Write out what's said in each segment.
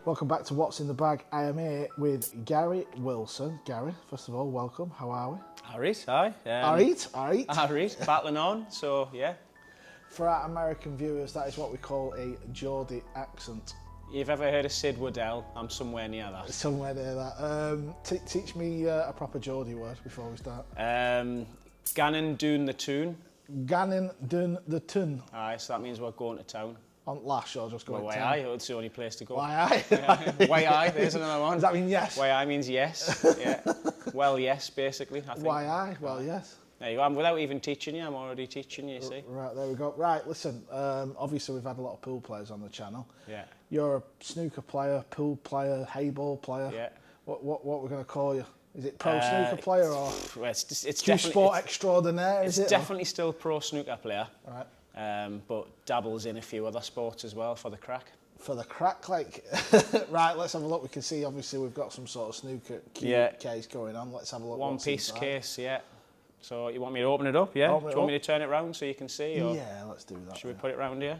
Welcome back to What's in the Bag. I am here with Gary Wilson. Gary, first of all, welcome. How are we? Alright, hi. Alright. Battling on, so yeah. For our American viewers, that is what we call a Geordie accent. You've ever heard of Sid Waddell? I'm somewhere near that. Somewhere near that. Teach me a proper Geordie word before we start. Gannon doon the tune. Gannon dun the tun. Aye, so that means we're going to town. On Lash or just going Well, to way town? aye, it's the only place to go. Why aye? Yeah. Way aye, there's another one. Does that mean yes? Way aye means yes. Yeah. Well, yes, basically, I think. Why aye? Well, yes. There you go. Without even teaching you, I'm already teaching you, see. Right, there we go. Right, listen, obviously we've had a lot of pool players on the channel. Yeah. You're a snooker player, pool player, hayball player. Yeah. What we're going to call you? Is it pro snooker player or Well, it's Q sport extraordinaire? Is it? It's definitely still pro snooker player. Right. But dabbles in a few other sports as well for the crack. For the crack, like. Right, let's have a look. We can see, obviously, we've got some sort of snooker case going on. Let's have a look. One piece case, yeah. So you want me to open it up, yeah? Do you want me to turn it round so you can see? Or yeah, let's do that. Should we put it round here?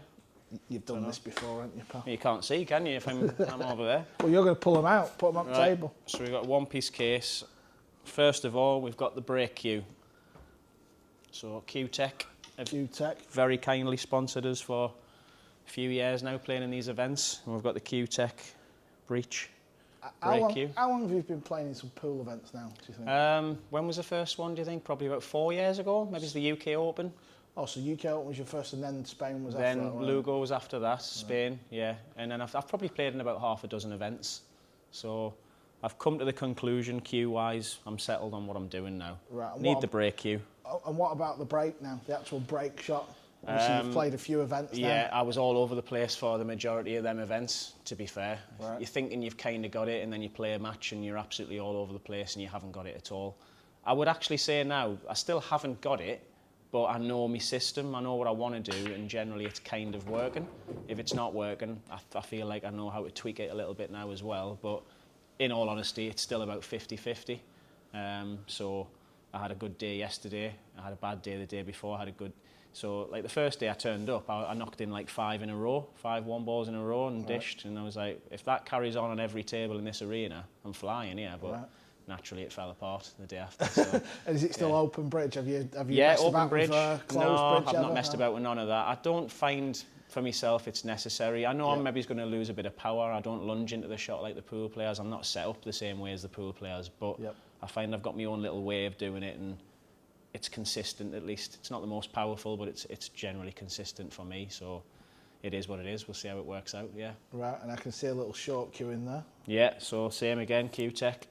You've done this before, haven't you, pal? You can't see, can you, if I'm over there? Well, you're going to pull them out, put them on the table. So we've got a one-piece case. First of all, we've got the brake cue. So Q-Tech have Q-Tech very kindly sponsored us for a few years now playing in these events. And we've got the Q-Tech breech brake cue. How long have you been playing in some pool events now, do you think? When was the first one, do you think? Probably about 4 years ago. Maybe it's the UK Open. Oh, so UK Open was your first and then Spain was after that? Then Lugo was after that, Spain, yeah. And then I've probably played in about half a dozen events. So I've come to the conclusion, cue-wise, I'm settled on what I'm doing now. Right. Need the brake cue. And what about the break now, the actual break shot? Obviously, you've played a few events now. Yeah, I was all over the place for the majority of them events, to be fair. Right. You're thinking you've kind of got it, and then you play a match and you're absolutely all over the place and you haven't got it at all. I would actually say now, I still haven't got it, but I know my system, I know what I want to do, and generally it's kind of working. If it's not working, I feel like I know how to tweak it a little bit now as well, but in all honesty, it's still about 50-50. So I had a good day yesterday, I had a bad day the day before, I had a good... So, like, the first day I turned up, I knocked in, like, 5 in a row, 5 one-balls in a row and dished, and I was like, if that carries on every table in this arena, I'm flying here, but naturally it fell apart the day after. So, and is it still open bridge? Have you yeah, messed open about bridge. With closed No, bridge I've not messed about with none of that. I don't find, for myself, it's necessary. I know I'm maybe going to lose a bit of power. I don't lunge into the shot like the pool players. I'm not set up the same way as the pool players, but I find I've got my own little way of doing it, and it's consistent at least. It's not the most powerful, but it's generally consistent for me, so it is what it is. We'll see how it works out, yeah. Right, and I can see a little short cue in there. Yeah, so same again, Q-Tech.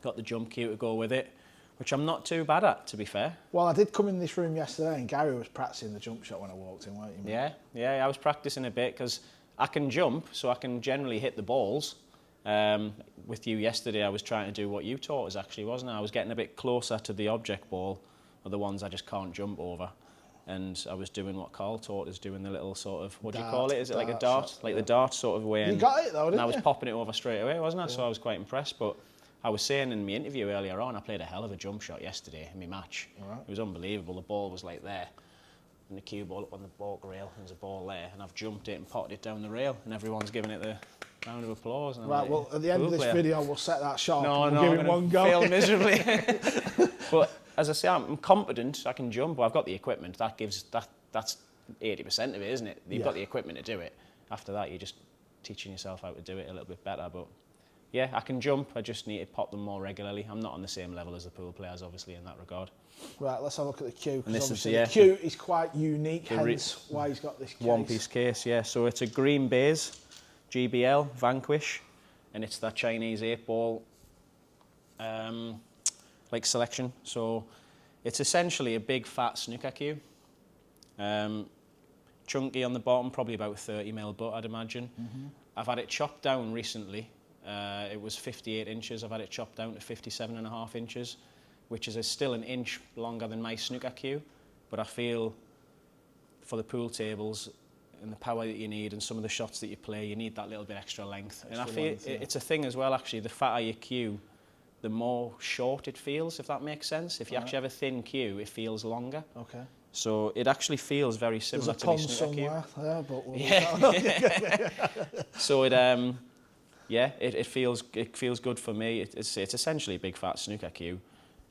Got the jump cue to go with it, which I'm not too bad at, to be fair. Well, I did come in this room yesterday and Gary was practicing the jump shot when I walked in, weren't you, mate? Yeah, I was practicing a bit because I can jump, so I can generally hit the balls. With you yesterday, I was trying to do what you taught us, actually, wasn't I? I was getting a bit closer to the object ball, or the ones I just can't jump over. And I was doing what Carl taught us, doing the little sort of, what do you call it? Is it like a dart? Shot, like the dart sort of way. You got it though, didn't you? And I was popping it over straight away, wasn't I? So I was quite impressed. But I was saying in my interview earlier on, I played a hell of a jump shot yesterday in my match. It was unbelievable. The ball was like there, and the cue ball up on the balk rail, and there's a ball there, and I've jumped it and potted it down the rail, and everyone's giving it the round of applause. And right, like, well, at the end of this video, we'll set that shot no, and we'll give it one go. Fail miserably. But as I say, I'm competent, I can jump, I've got the equipment. That's 80% of it, isn't it? You've got the equipment to do it. After that, you're just teaching yourself how to do it a little bit better. But yeah, I can jump, I just need to pop them more regularly. I'm not on the same level as the pool players, obviously, in that regard. Right, let's have a look at the cue. And this obviously the cue is quite unique, hence why he's got this case. One-piece case, yeah. So it's a green baize, GBL, Vanquish, and it's that Chinese 8-ball like selection. So it's essentially a big fat snooker cue. Chunky on the bottom, probably about 30mm butt, I'd imagine. I've had it chopped down recently. It was 58 inches. I've had it chopped down to 57.5 inches, which is still an inch longer than my snooker cue. But I feel for the pool tables and the power that you need and some of the shots that you play, you need that little bit extra length. And I feel it's a thing as well, actually. The fatter your cue, the more short it feels, if that makes sense. If you actually have a thin cue, it feels longer. Okay. So it actually feels very similar to the snooker cue. There, but we'll So Yeah, it feels good for me. It's essentially a big fat snooker cue.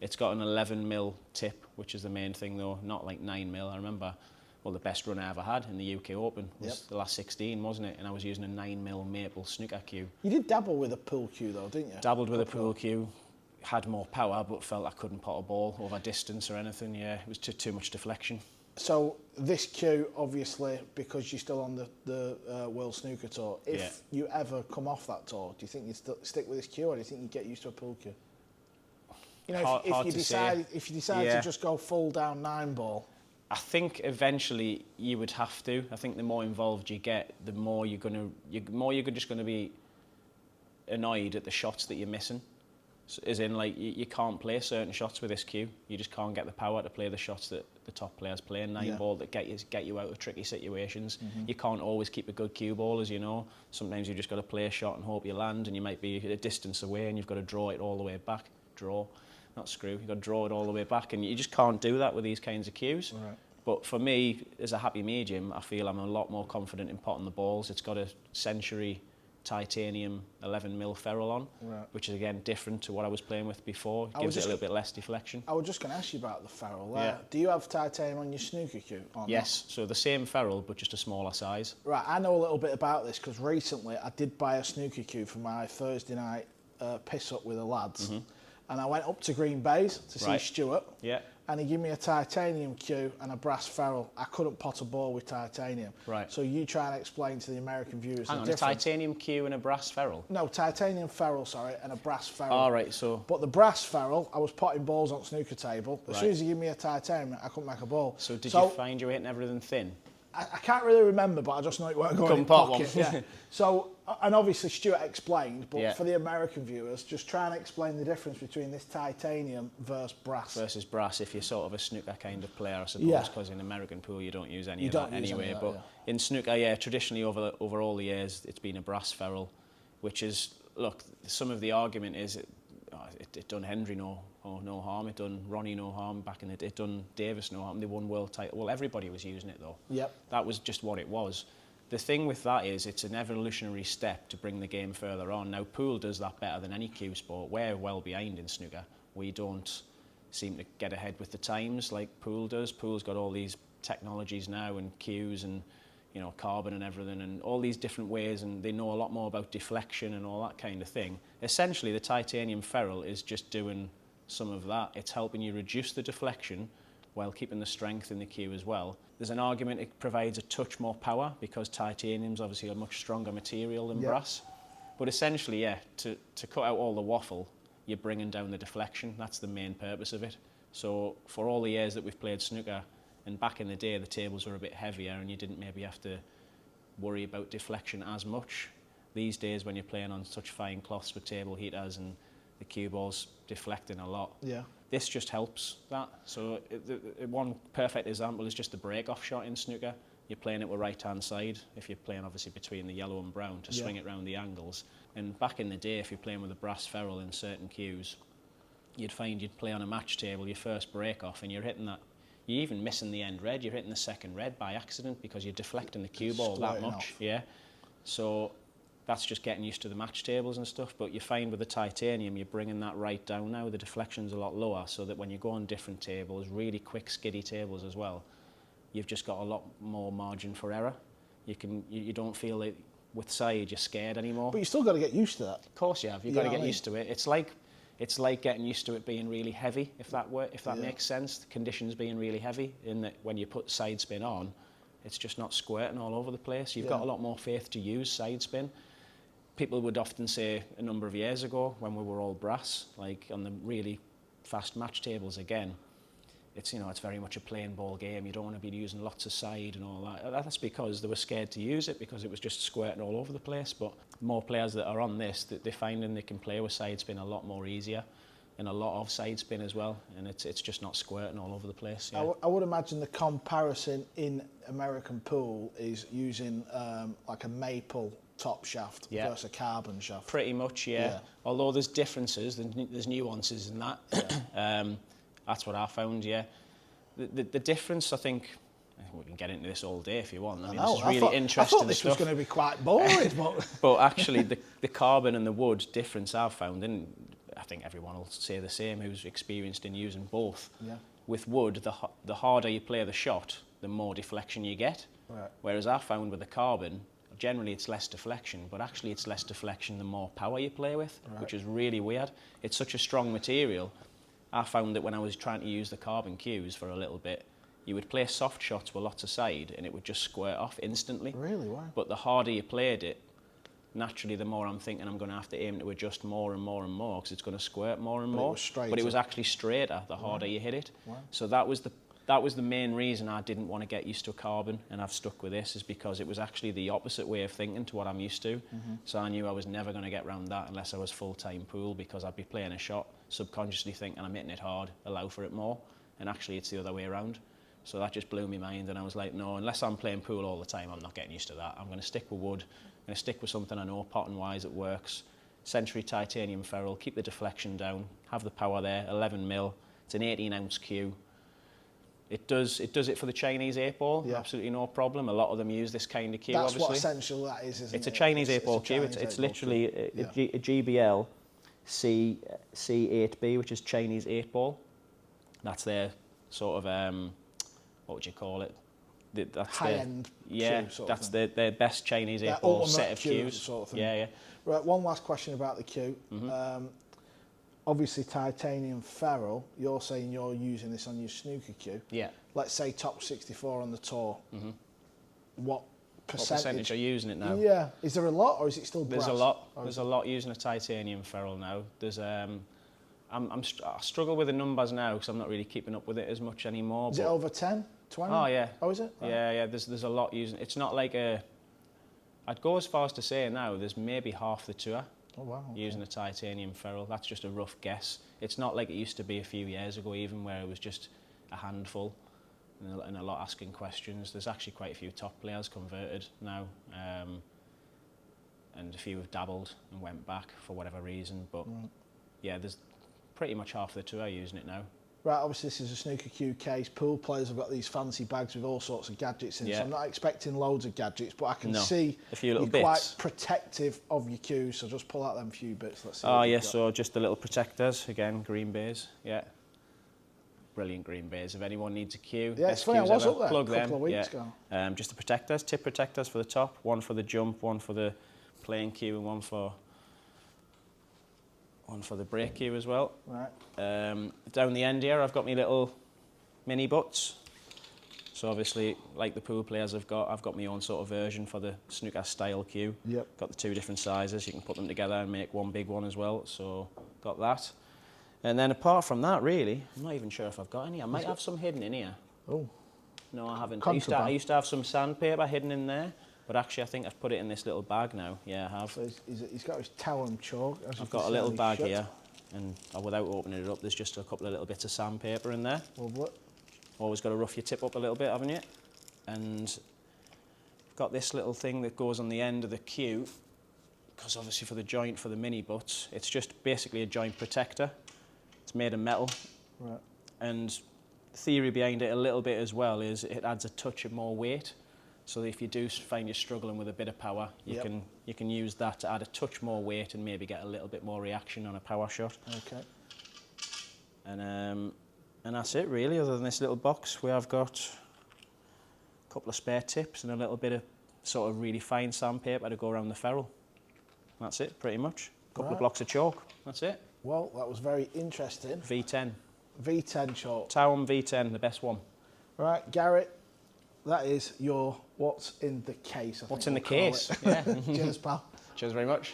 It's got an 11mm tip, which is the main thing though, not like 9mm. I remember, well, the best run I ever had in the UK Open was the last 16, wasn't it? And I was using a 9mm maple snooker cue. You did dabble with a pool cue though, didn't you? Dabbled with a pool cue, had more power, but felt I couldn't pot a ball over distance or anything. Yeah, it was too much deflection. So this cue, obviously, because you're still on the World Snooker Tour, if you ever come off that tour, do you think you'd stick with this cue, or do you think you'd get used to a pool cue? You know, if you decide to just go full down 9-ball. I think eventually you would have to. I think the more involved you get, the more you're just gonna be annoyed at the shots that you're missing. As in, like, you can't play certain shots with this cue. You just can't get the power to play the shots that the top players play in 9-ball that get you out of tricky situations. You can't always keep a good cue ball, as you know. Sometimes you just got to play a shot and hope you land, and you might be a distance away and you've got to draw it all the way back. Not screw. You've got to draw it all the way back, and you just can't do that with these kinds of cues. Right. But for me, as a happy medium, I feel I'm a lot more confident in potting the balls. It's got a Century titanium 11mm ferrule on, which is again different to what I was playing with before. It gives it a little bit less deflection. I was just going to ask you about the ferrule there. Yeah. Do you have titanium on your snooker cue? Yes, so the same ferrule but just a smaller size. Right, I know a little bit about this because recently I did buy a snooker cue for my Thursday night piss up with the lads, and I went up to Green Bay's to see Stuart. Yeah. And he gave me a titanium cue and a brass ferrule. I couldn't pot a ball with titanium. Right. So you try and explain to the American viewers Hang on, a titanium cue and a brass ferrule? No, titanium ferrule, sorry, and a brass ferrule. All right, so... But the brass ferrule, I was potting balls on snooker table. As soon as he gave me a titanium, I couldn't make a ball. So did you find you hitting everything thin? I can't really remember, but I just know it weren't going in pocket. Yeah. So, and obviously Stuart explained, but for the American viewers, just try and explain the difference between this titanium versus brass. Versus brass, if you're sort of a snooker kind of player, I suppose, because in American pool you don't use any of that anyway. But in snooker, traditionally over all the years, it's been a brass ferrule, which is, look, some of the argument is it done Hendry no harm, it done Ronnie no harm back in the day, it done Davis no harm, they won world title. Well, everybody was using it though. Yep. That was just what it was. The thing with that is it's an evolutionary step to bring the game further on. Now, pool does that better than any cue sport. We're well behind in snooker. We don't seem to get ahead with the times like pool does. Pool's got all these technologies now and cues and, you know, carbon and everything and all these different ways, and they know a lot more about deflection and all that kind of thing. Essentially, the titanium ferrule is just doing some of that. It's helping you reduce the deflection while keeping the strength in the cue as well. There's an argument it provides a touch more power because titanium's obviously a much stronger material than brass. But essentially, to cut out all the waffle, you're bringing down the deflection. That's the main purpose of it. So for all the years that we've played snooker, and back in the day the tables were a bit heavier and you didn't maybe have to worry about deflection as much. These days when you're playing on such fine cloths with table heaters and the cue ball's deflecting a lot, this just helps that. So one perfect example is just the break-off shot in snooker. You're playing it with right-hand side, if you're playing obviously between the yellow and brown, to swing it round the angles. And back in the day, if you're playing with a brass ferrule in certain cues, you'd find you'd play on a match table, your first break-off, and you're hitting that. You're even missing the end red. You're hitting the second red by accident because you're deflecting the cue ball that much. Yeah. So that's just getting used to the match tables and stuff. But you find with the titanium, you're bringing that right down now. The deflection's a lot lower, so that when you go on different tables, really quick, skiddy tables as well, you've just got a lot more margin for error. You don't feel like with side you're scared anymore. But you still got to get used to that. Of course you have. You've got to get used to it. It's like getting used to it being really heavy, if that makes sense. The conditions being really heavy, in that when you put side spin on, it's just not squirting all over the place. You've got a lot more faith to use side spin. People would often say a number of years ago when we were all brass, like on the really fast match tables again, it's very much a plain ball game. You don't want to be using lots of side and all that. That's because they were scared to use it because it was just squirting all over the place. But more players that are on this, that they're finding they can play with side spin a lot more easier, and a lot of side spin as well, and it's just not squirting all over the place. Yeah. I would imagine the comparison in American pool is using like a maple top shaft versus a carbon shaft. Pretty much, yeah. Although there's differences, there's nuances in that. That's what I found, yeah. The difference, I think, We can get into this all day if you want. I mean, know, this is really interesting I thought this stuff. was going to be quite boring, but... But actually, the carbon and the wood difference I've found, and I think everyone will say the same who's experienced in using both. Yeah. With wood, the harder you play the shot, the more deflection you get. Right. Whereas I found with the carbon, generally it's less deflection, but actually it's less deflection the more power you play with, which is really weird. It's such a strong material. I found that when I was trying to use the carbon cues for a little bit, you would play soft shots with lots of side and it would just squirt off instantly. Really? Wow. But the harder you played it, naturally the more I'm thinking I'm going to have to aim to adjust more and more and more because it's going to squirt more and more. But it was actually straighter the harder you hit it. Wow. So that was the main reason I didn't want to get used to a carbon, and I've stuck with this, is because it was actually the opposite way of thinking to what I'm used to. So I knew I was never going to get around that unless I was full-time pool, because I'd be playing a shot, subconsciously thinking I'm hitting it hard, allow for it more, and actually it's the other way around. So that just blew my mind, and I was like, no, unless I'm playing pool all the time, I'm not getting used to that. I'm going to stick with wood. I'm going to stick with something I know pattern-wise it works. Century titanium ferrule, keep the deflection down, have the power there, 11 mil. It's an 18-ounce cue. It does it for the Chinese 8-ball, absolutely no problem. A lot of them use this kind of cue, That's obviously. what essential that is, isn't it? It's a Chinese 8-ball cue. It's literally a GBL C8B, which is Chinese 8-ball. That's their sort of, what would you call it? That's high-end cue, sort of thing. Their best Chinese 8-ball set of cues. Sort of thing. Yeah. Right, one last question about the cue. Obviously, titanium ferrule, you're saying you're using this on your snooker cue. Yeah. Let's say top 64 on the tour. What percentage are using it now? Yeah. Is there a lot, or is it still brass? There's a lot. There's a lot using a titanium ferrule now. There's I struggle with the numbers now because I'm not really keeping up with it as much anymore. Is it over 10, 20? Oh, yeah. Oh, is it? Right. Yeah. There's a lot using. It's not like I'd go as far as to say now there's maybe half the tour. Oh, wow. Okay. Using a titanium ferrule. That's just a rough guess. It's not like it used to be a few years ago even, where it was just a handful and a lot asking questions. There's actually quite a few top players converted now, and a few have dabbled and went back for whatever reason, but yeah, there's pretty much half the tour using it now. Right, obviously this is a snooker cue case. Pool players have got these fancy bags with all sorts of gadgets in, so I'm not expecting loads of gadgets, but I can see a few little you're bits. Quite protective of your cues, so just pull out them few bits. Let's see. Oh yeah, so just the little protectors, again, green bays, yeah. Brilliant green bays. If anyone needs a cue, yeah, it's funny, I was up there plug a couple of weeks ago. Just the protectors, tip protectors for the top, one for the jump, one for the playing cue, and one for the break cue as well. Right. Down the end here, I've got my little mini butts. So obviously, like the pool players I've got my own sort of version for the snooker style cue. Yep. Got the two different sizes. You can put them together and make one big one as well. So got that. And then apart from that, really, I'm not even sure if I've got any. I might have some hidden in here. Oh. No, I haven't. I used to have some sandpaper hidden in there. But actually, I think I've put it in this little bag now. Yeah, I have. So he's got his towel and chalk. I've got a little bag here, and without opening it up, there's just a couple of little bits of sandpaper in there. Lovely. Always got to rough your tip up a little bit, haven't you? And I've got this little thing that goes on the end of the cue, because obviously for the joint for the mini butts, it's just basically a joint protector. It's made of metal. Right. And the theory behind it a little bit as well is it adds a touch of more weight. So if you do find you're struggling with a bit of power, you can use that to add a touch more weight and maybe get a little bit more reaction on a power shot. Okay. And that's it really. Other than this little box, we have got a couple of spare tips and a little bit of sort of really fine sandpaper to go around the ferrule. That's it, pretty much. A couple of blocks of chalk. That's it. Well, that was very interesting. V10. V10 chalk. Towel V10, the best one. Right, Garrett. That is your what's in the case. What's in the case? Yeah. Cheers, pal. Cheers very much.